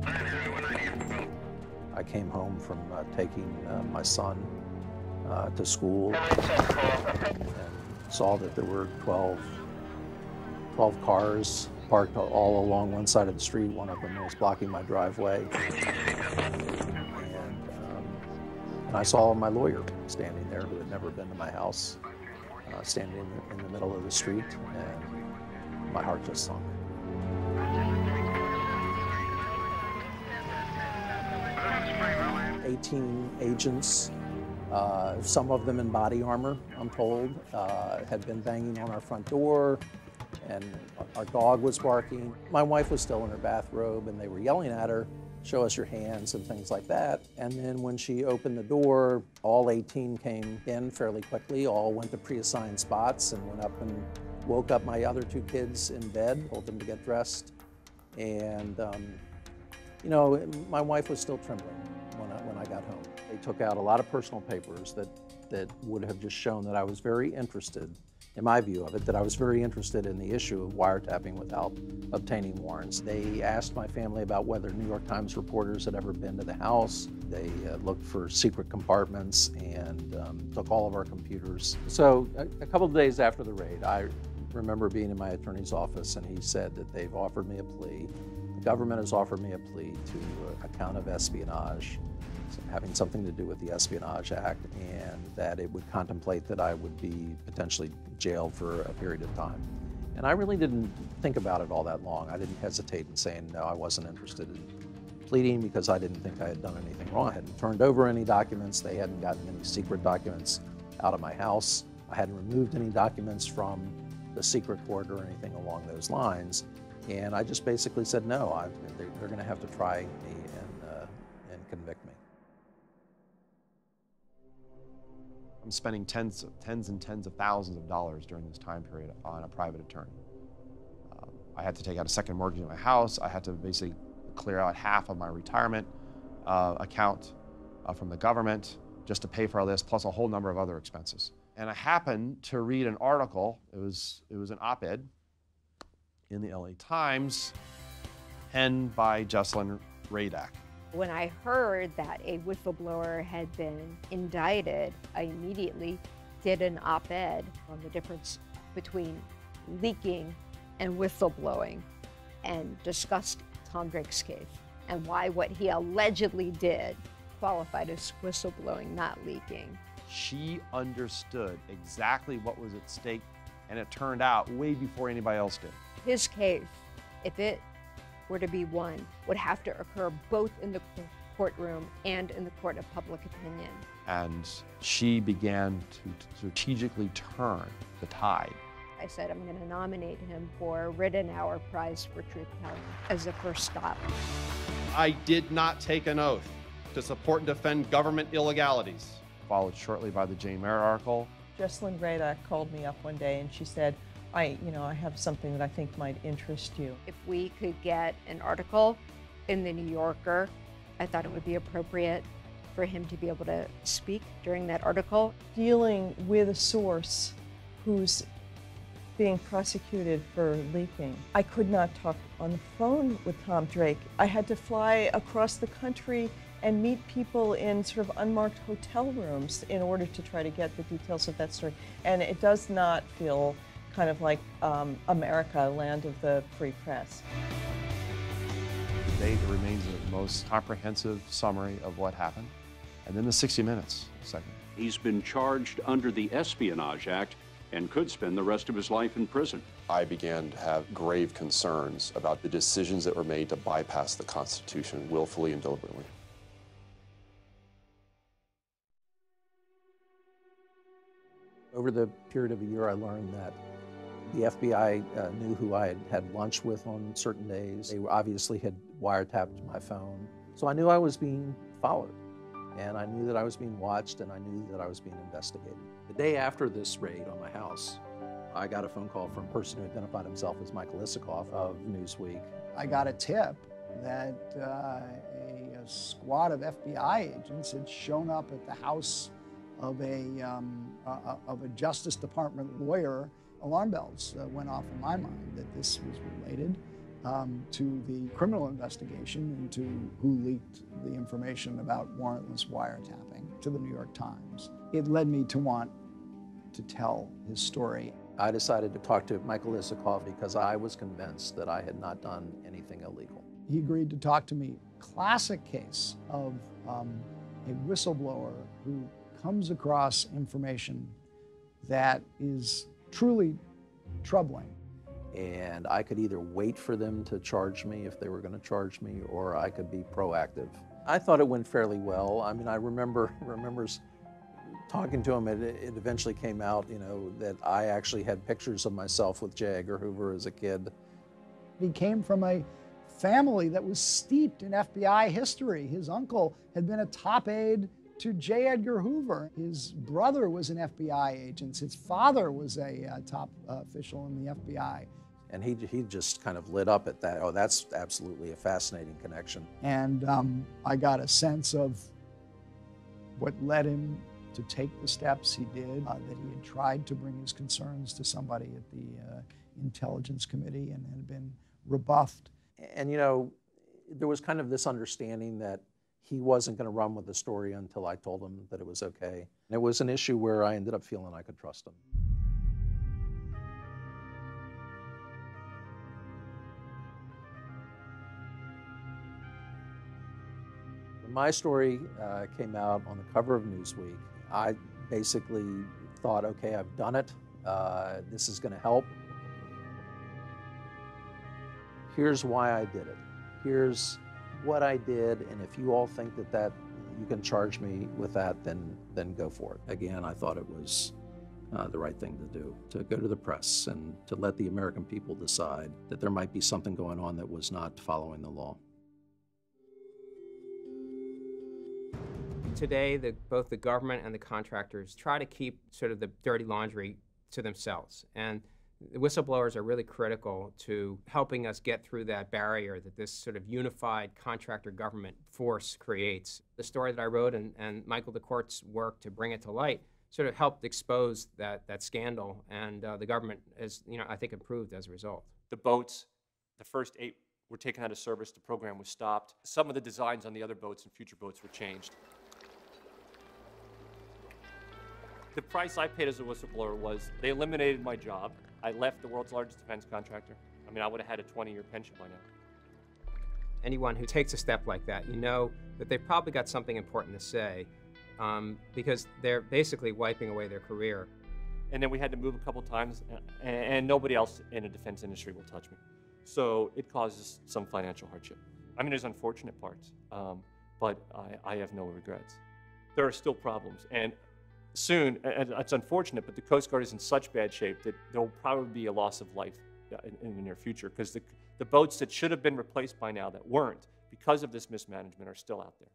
I came home from taking my son to school and saw that there were 12 cars parked all along one side of the street. One of them was blocking my driveway. And I saw my lawyer standing there who had never been to my house, standing in the middle of the street, and my heart just sunk. 18 agents, some of them in body armor, I'm told, had been banging on our front door, and our dog was barking. My wife was still in her bathrobe, and they were yelling at her, "Show us your hands," and things like that. And then when she opened the door, all 18 came in fairly quickly, all went to pre-assigned spots, and went up and woke up my other two kids in bed, told them to get dressed. And, you know, my wife was still trembling when I got home. They took out a lot of personal papers that would have just shown that I was very interested, in my view of it, that I was very interested in the issue of wiretapping without obtaining warrants. They asked my family about whether New York Times reporters had ever been to the house. They looked for secret compartments and took all of our computers. So a couple of days after the raid, I remember being in my attorney's office, and he said that they've offered me a plea. The government has offered me a plea to a count of espionage, having something to do with the Espionage Act, and that it would contemplate that I would be potentially jailed for a period of time. And I really didn't think about it all that long. I didn't hesitate in saying no, I wasn't interested in pleading because I didn't think I had done anything wrong. I hadn't turned over any documents. They hadn't gotten any secret documents out of my house. I hadn't removed any documents from the secret court or anything along those lines. And I just basically said no, they're going to have to try me and convict me. I'm spending tens and tens of thousands of dollars during this time period on a private attorney. I had to take out a second mortgage in my house. I had to basically clear out half of my retirement account from the government just to pay for all this, plus a whole number of other expenses. And I happened to read an article, it was an op-ed in the LA Times, penned by Jesselyn Radak. When I heard that a whistleblower had been indicted, I immediately did an op-ed on the difference between leaking and whistleblowing and discussed Tom Drake's case and why what he allegedly did qualified as whistleblowing, not leaking. She understood exactly what was at stake, and it turned out way before anybody else did. His case, if it were to be won, would have to occur both in the courtroom and in the court of public opinion. And she began to strategically turn the tide. I said I'm going to nominate him for Rittenhour Prize for Truth-Telling as a first stop. I did not take an oath to support and defend government illegalities. Followed shortly by the Jane Merritt article. Jesselyn Radak called me up one day and she said, I have something that I think might interest you. If we could get an article in the New Yorker, I thought it would be appropriate for him to be able to speak during that article. Dealing with a source who's being prosecuted for leaking. I could not talk on the phone with Tom Drake. I had to fly across the country and meet people in sort of unmarked hotel rooms in order to try to get the details of that story. And it does not feel kind of like America, land of the free press. To date, it remains the most comprehensive summary of what happened. And then the 60 Minutes segment. He's been charged under the Espionage Act and could spend the rest of his life in prison. I began to have grave concerns about the decisions that were made to bypass the Constitution willfully and deliberately. Over the period of a year, I learned that the FBI knew who I had lunch with on certain days. They obviously had wiretapped my phone. So I knew I was being followed, and I knew that I was being watched, and I knew that I was being investigated. The day after this raid on my house, I got a phone call from a person who identified himself as Michael Isikoff of Newsweek. I got a tip that a squad of FBI agents had shown up at the house of a Justice Department lawyer. Alarm bells went off in my mind that this was related to the criminal investigation into who leaked the information about warrantless wiretapping to the New York Times. It led me to want to tell his story. I decided to talk to Michael Isikoff because I was convinced that I had not done anything illegal. He agreed to talk to me. Classic case of a whistleblower who comes across information that is truly troubling. And I could either wait for them to charge me if they were going to charge me, or I could be proactive. I thought it went fairly well. I mean, I remember talking to him. It eventually came out, that I actually had pictures of myself with J. Edgar Hoover as a kid. He came from a family that was steeped in FBI history. His uncle had been a top aide to J. Edgar Hoover. His brother was an FBI agent. His father was a top official in the FBI. And he just kind of lit up at that. Oh, that's absolutely a fascinating connection. And I got a sense of what led him to take the steps he did, that he had tried to bring his concerns to somebody at the Intelligence Committee and had been rebuffed. And there was kind of this understanding that he wasn't going to run with the story until I told him that it was okay. And it was an issue where I ended up feeling I could trust him. When my story came out on the cover of Newsweek, I basically thought, okay, I've done it. This is going to help. Here's why I did it. Here's what I did, and if you all think that you can charge me with that, then go for it. Again, I thought it was the right thing to do, to go to the press and to let the American people decide that there might be something going on that was not following the law. Today, both the government and the contractors try to keep sort of the dirty laundry to themselves. And the whistleblowers are really critical to helping us get through that barrier that this sort of unified contractor government force creates. The story that I wrote and Michael DeCourt's work to bring it to light sort of helped expose that scandal, and the government has, I think, improved as a result. The boats, the first 8 were taken out of service. The program was stopped. Some of the designs on the other boats and future boats were changed. The price I paid as a whistleblower was they eliminated my job. I left the world's largest defense contractor. I mean, I would have had a 20-year pension by now. Anyone who takes a step like that, you know that they've probably got something important to say, because they're basically wiping away their career. And then we had to move a couple times, and nobody else in the defense industry will touch me. So it causes some financial hardship. I mean, there's unfortunate parts, but I have no regrets. There are still problems, and soon, and it's unfortunate, but the Coast Guard is in such bad shape that there will probably be a loss of life in the near future, because the boats that should have been replaced by now that weren't, because of this mismanagement, are still out there.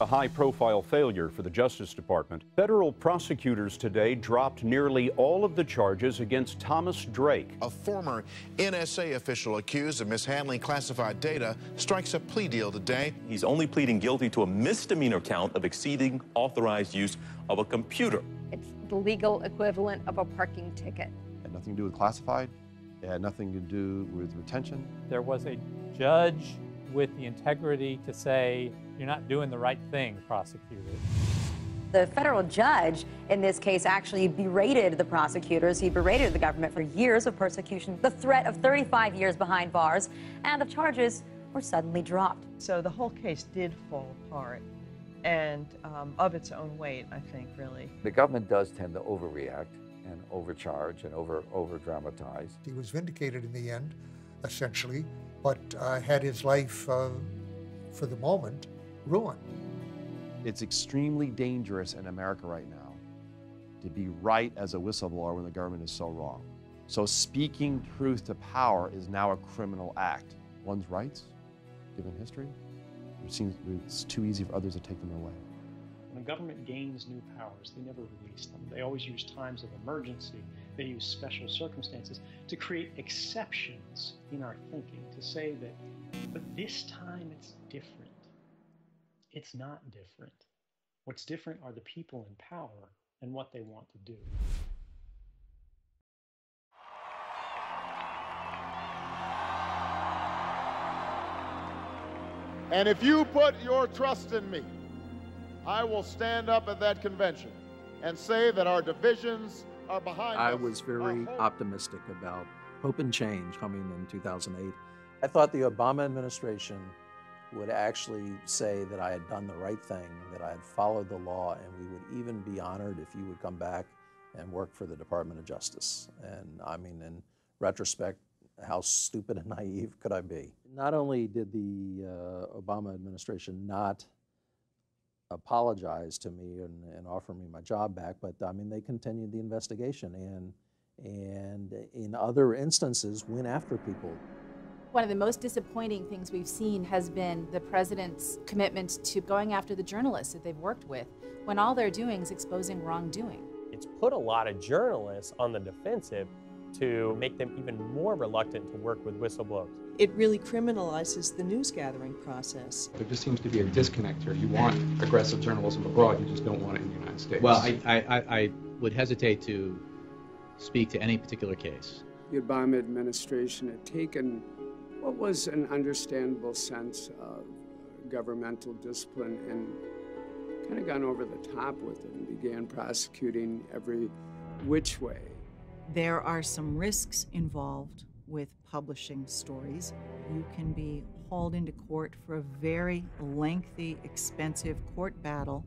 A high-profile failure for the Justice Department. Federal prosecutors today dropped nearly all of the charges against Thomas Drake. A former NSA official accused of mishandling classified data strikes a plea deal today. He's only pleading guilty to a misdemeanor count of exceeding authorized use of a computer. It's the legal equivalent of a parking ticket. It had nothing to do with classified. It had nothing to do with retention. There was a judge with the integrity to say, you're not doing the right thing, prosecutor. The federal judge in this case actually berated the prosecutors. He berated the government for years of persecution, the threat of 35 years behind bars, and the charges were suddenly dropped. So the whole case did fall apart, and of its own weight, I think, really. The government does tend to overreact and overcharge and over-dramatize. He was vindicated in the end, essentially, but had his life, for the moment, ruined. It's extremely dangerous in America right now to be right as a whistleblower when the government is so wrong. So speaking truth to power is now a criminal act. One's rights, given history, it seems it's too easy for others to take them away. When the government gains new powers, they never release them. They always use times of emergency. They use special circumstances to create exceptions in our thinking, to say that, but this time it's different. It's not different. What's different are the people in power and what they want to do. And if you put your trust in me, I will stand up at that convention and say that our divisions are behind us. I was very optimistic about hope and change coming in 2008. I thought the Obama administration would actually say that I had done the right thing, that I had followed the law, and we would even be honored if you would come back and work for the Department of Justice. And I mean, in retrospect, how stupid and naive could I be? Not only did the Obama administration not apologize to me and offer me my job back, but I mean, they continued the investigation and in other instances went after people. One of the most disappointing things we've seen has been the president's commitment to going after the journalists that they've worked with, when all they're doing is exposing wrongdoing. It's put a lot of journalists on the defensive to make them even more reluctant to work with whistleblowers. It really criminalizes the news gathering process. There just seems to be a disconnect here. You want aggressive journalism abroad, you just don't want it in the United States. Well, I would hesitate to speak to any particular case. The Obama administration had taken what was an understandable sense of governmental discipline and kind of gone over the top with it and began prosecuting every which way. There are some risks involved with publishing stories. You can be hauled into court for a very lengthy, expensive court battle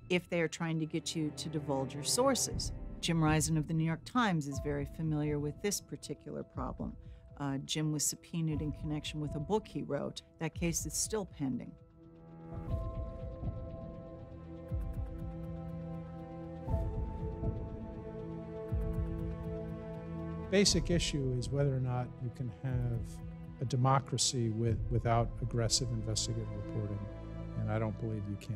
if they are trying to get you to divulge your sources. Jim Risen of the New York Times is very familiar with this particular problem. Jim was subpoenaed in connection with a book he wrote. That case is still pending. Basic issue is whether or not you can have a democracy without aggressive investigative reporting, and I don't believe you can.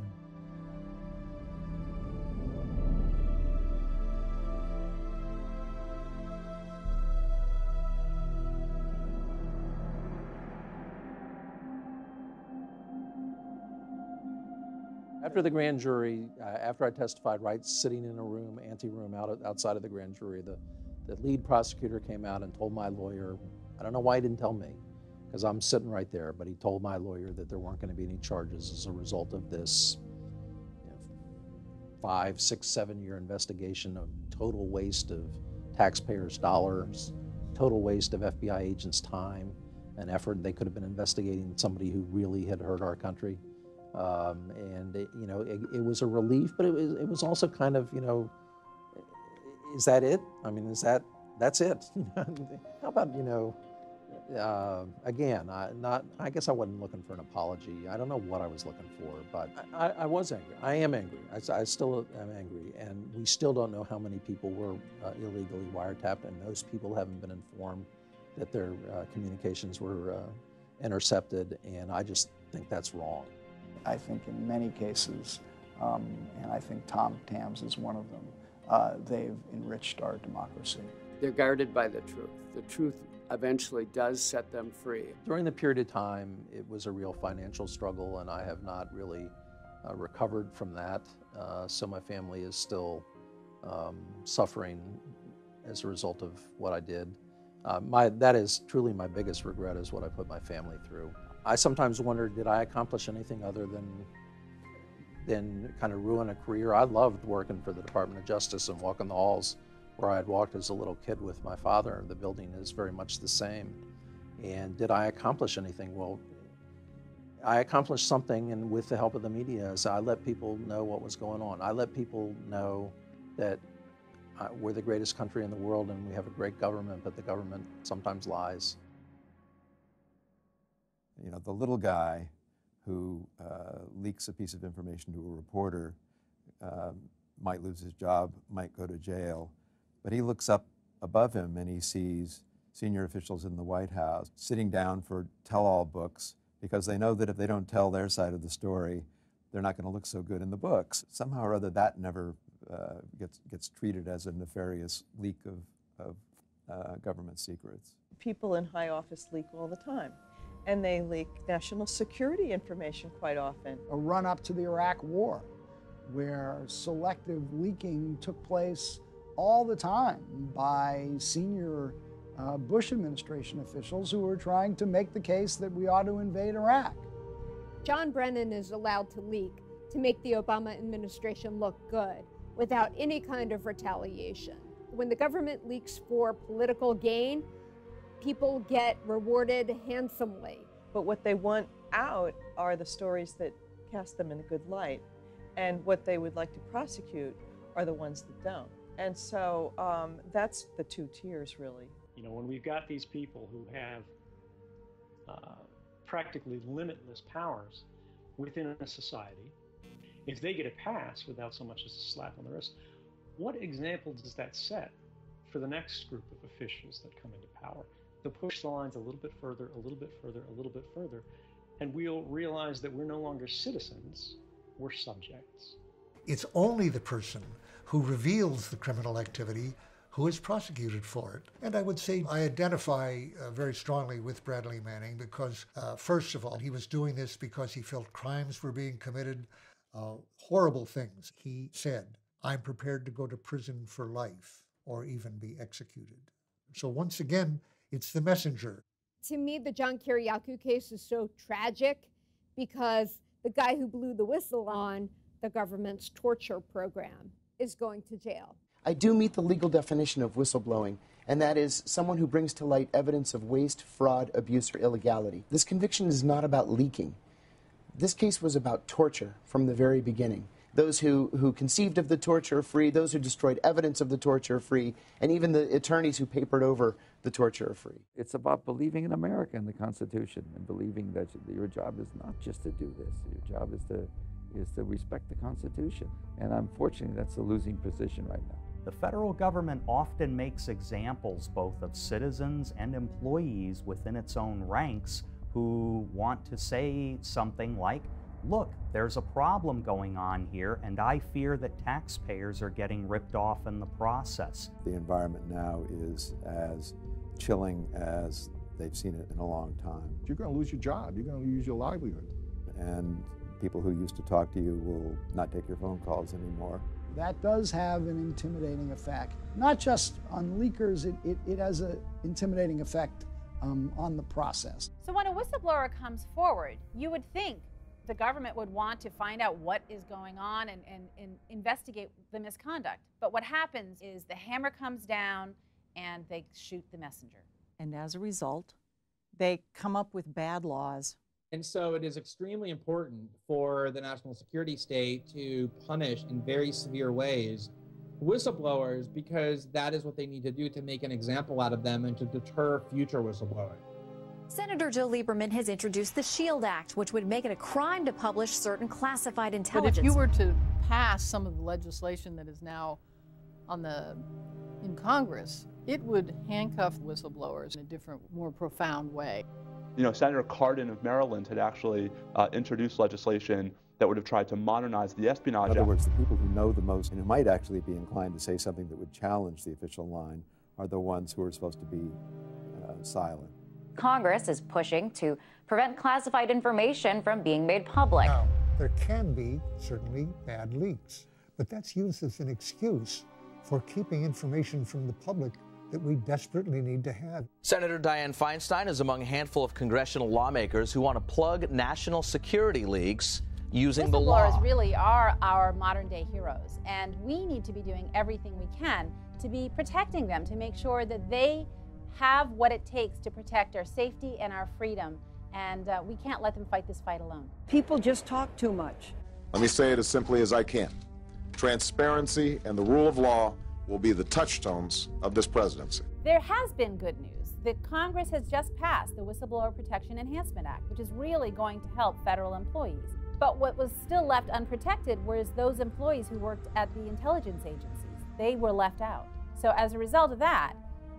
After the grand jury, after I testified, right, sitting in a room, anteroom outside of the grand jury, the lead prosecutor came out and told my lawyer, I don't know why he didn't tell me, because I'm sitting right there, but he told my lawyer that there weren't going to be any charges as a result of this 5, 6, 7-year investigation of total waste of taxpayers' dollars, total waste of FBI agents' time and effort. They could have been investigating somebody who really had hurt our country. And it was a relief, but it was also kind of, is that it? I mean, that's it? How about, again, I guess I wasn't looking for an apology. I don't know what I was looking for, but I was angry. I am angry. I still am angry, and we still don't know how many people were illegally wiretapped, and those people haven't been informed that their communications were intercepted, and I just think that's wrong. I think in many cases, and I think Tom Tams is one of them, they've enriched our democracy. They're guarded by the truth. The truth eventually does set them free. During the period of time, it was a real financial struggle, and I have not really recovered from that. So my family is still suffering as a result of what I did. That is truly my biggest regret, is what I put my family through. I sometimes wonder, did I accomplish anything other than kind of ruin a career? I loved working for the Department of Justice and walking the halls where I had walked as a little kid with my father. The building is very much the same. And did I accomplish anything? Well, I accomplished something, and with the help of the media, is I let people know what was going on. I let people know that we're the greatest country in the world and we have a great government, but the government sometimes lies. You know, the little guy who leaks a piece of information to a reporter might lose his job, might go to jail, but he looks up above him and he sees senior officials in the White House sitting down for tell-all books because they know that if they don't tell their side of the story, they're not going to look so good in the books. Somehow or other, that never gets treated as a nefarious leak of government secrets. People in high office leak all the time. And they leak national security information quite often. A run-up to the Iraq War, where selective leaking took place all the time by senior Bush administration officials who were trying to make the case that we ought to invade Iraq. John Brennan is allowed to leak to make the Obama administration look good without any kind of retaliation. When the government leaks for political gain, people get rewarded handsomely. But what they want out are the stories that cast them in a good light. And what they would like to prosecute are the ones that don't. And so that's the two tiers, really. You know, when we've got these people who have practically limitless powers within a society, if they get a pass without so much as a slap on the wrist, what example does that set for the next group of officials that come into power? They'll push the lines a little bit further, a little bit further, a little bit further, and we'll realize that we're no longer citizens, we're subjects. It's only the person who reveals the criminal activity who is prosecuted for it. And I would say I identify very strongly with Bradley Manning because, first of all, he was doing this because he felt crimes were being committed, horrible things. He said, I'm prepared to go to prison for life or even be executed. So once again, it's the messenger. To me, the John Kiriakou case is so tragic because the guy who blew the whistle on the government's torture program is going to jail. I do meet the legal definition of whistleblowing, and that is someone who brings to light evidence of waste, fraud, abuse, or illegality. This conviction is not about leaking. This case was about torture from the very beginning. Those who conceived of the torture are free, those who destroyed evidence of the torture are free, and even the attorneys who papered over the torture are free. It's about believing in America and the Constitution, and believing that your job is not just to do this. Your job is to respect the Constitution. And unfortunately, that's a losing position right now. The federal government often makes examples both of citizens and employees within its own ranks who want to say something like, look, there's a problem going on here, and I fear that taxpayers are getting ripped off in the process. The environment now is as chilling as they've seen it in a long time. You're going to lose your job. You're going to lose your livelihood. And people who used to talk to you will not take your phone calls anymore. That does have an intimidating effect. Not just on leakers, it has an intimidating effect on the process. So when a whistleblower comes forward, you would think the government would want to find out what is going on and investigate the misconduct. But what happens is the hammer comes down and they shoot the messenger. And as a result, they come up with bad laws. And so it is extremely important for the national security state to punish in very severe ways whistleblowers, because that is what they need to do to make an example out of them and to deter future whistleblowers. Senator Joe Lieberman has introduced the SHIELD Act, which would make it a crime to publish certain classified intelligence. But if you were to pass some of the legislation that is now in Congress, it would handcuff whistleblowers in a different, more profound way. You know, Senator Cardin of Maryland had actually introduced legislation that would have tried to modernize the Espionage Act. In other words, the people who know the most and who might actually be inclined to say something that would challenge the official line are the ones who are supposed to be silent. Congress is pushing to prevent classified information from being made public. Now, there can be certainly bad leaks, but that's used as an excuse for keeping information from the public that we desperately need to have. Senator Dianne Feinstein is among a handful of congressional lawmakers who want to plug national security leaks using the law. Whistleblowers really are our modern-day heroes, and we need to be doing everything we can to be protecting them, to make sure that they have what it takes to protect our safety and our freedom, and we can't let them fight this fight alone. People just talk too much. Let me say it as simply as I can. Transparency and the rule of law will be the touchstones of this presidency. There has been good news. The Congress has just passed the Whistleblower Protection Enhancement Act, which is really going to help federal employees. But what was still left unprotected was those employees who worked at the intelligence agencies. They were left out. So as a result of that,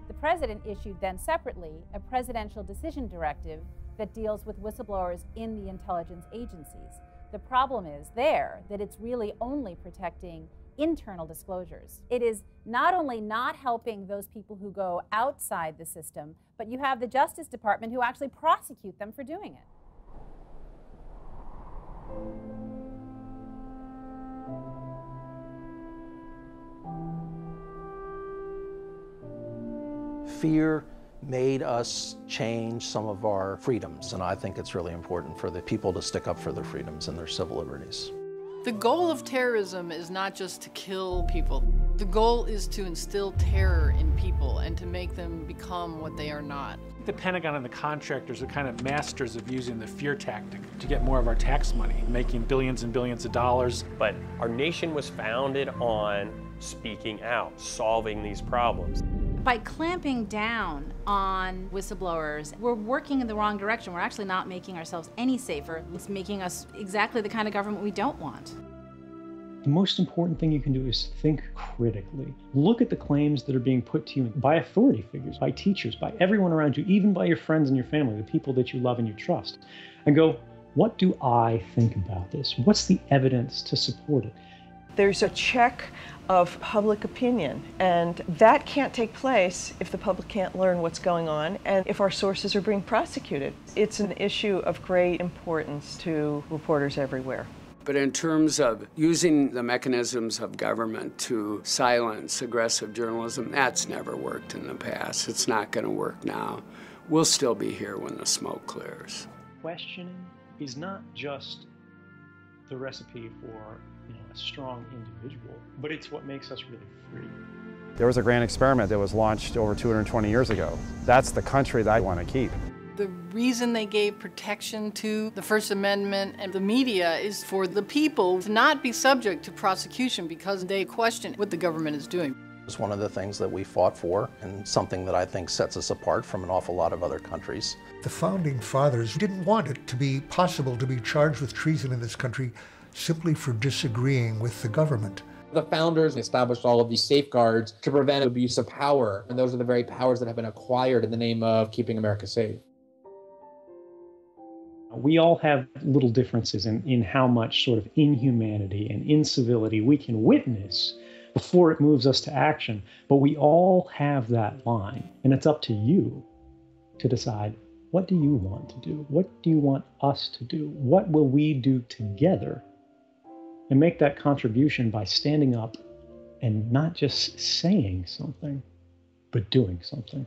the president issued then separately a presidential decision directive that deals with whistleblowers in the intelligence agencies. The problem is there that it's really only protecting internal disclosures. It is not only not helping those people who go outside the system, but you have the Justice Department who actually prosecute them for doing it. Fear made us change some of our freedoms, and I think it's really important for the people to stick up for their freedoms and their civil liberties. The goal of terrorism is not just to kill people. The goal is to instill terror in people and to make them become what they are not. The Pentagon and the contractors are kind of masters of using the fear tactic to get more of our tax money, making billions and billions of dollars. But our nation was founded on speaking out, solving these problems. By clamping down on whistleblowers, we're working in the wrong direction. We're actually not making ourselves any safer. It's making us exactly the kind of government we don't want. The most important thing you can do is think critically. Look at the claims that are being put to you by authority figures, by teachers, by everyone around you, even by your friends and your family, the people that you love and you trust, and go, what do I think about this? What's the evidence to support it? There's a check of public opinion, and that can't take place if the public can't learn what's going on and if our sources are being prosecuted. It's an issue of great importance to reporters everywhere. But in terms of using the mechanisms of government to silence aggressive journalism, that's never worked in the past. It's not going to work now. We'll still be here when the smoke clears. Questioning is not just the recipe for a strong individual, but it's what makes us really free. There was a grand experiment that was launched over 220 years ago. That's the country that I want to keep. The reason they gave protection to the First Amendment and the media is for the people to not be subject to prosecution because they question what the government is doing. It's one of the things that we fought for and something that I think sets us apart from an awful lot of other countries. The Founding Fathers didn't want it to be possible to be charged with treason in this country simply for disagreeing with the government. The founders established all of these safeguards to prevent abuse of power, and those are the very powers that have been acquired in the name of keeping America safe. We all have little differences in how much sort of inhumanity and incivility we can witness before it moves us to action, but we all have that line, and it's up to you to decide, what do you want to do? What do you want us to do? What will we do together? And make that contribution by standing up and not just saying something, but doing something.